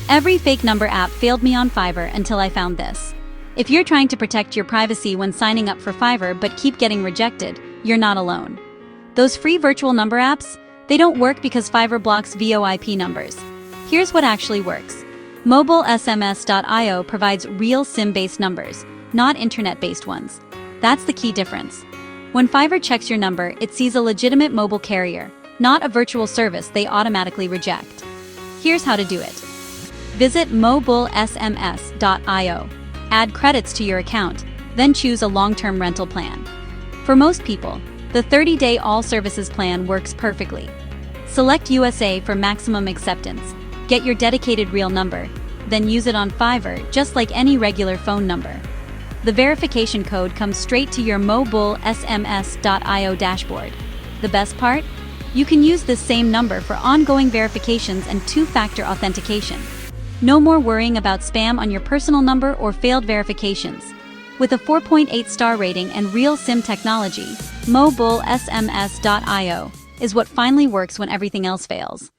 Every fake number app failed me on Fiverr until I found this. If you're trying to protect your privacy when signing up for Fiverr but keep getting rejected, you're not alone. Those free virtual number apps, they don't work because Fiverr blocks VoIP numbers. Here's what actually works. MobileSMS.io provides real SIM-based numbers, not internet-based ones. That's the key difference. When Fiverr checks your number, it sees a legitimate mobile carrier, not a virtual service they automatically reject. Here's how to do it. Visit MobileSMS.io. Add credits to your account, then choose a long-term rental plan. For most people, the 30-day all-services plan works perfectly. Select USA for maximum acceptance. Get your dedicated real number, then use it on Fiverr just like any regular phone number. The verification code comes straight to your MobileSMS.io dashboard. The best part? You can use this same number for ongoing verifications and two-factor authentication. No more worrying about spam on your personal number or failed verifications. With a 4.8 star rating and real SIM technology, MobileSMS.io is what finally works when everything else fails.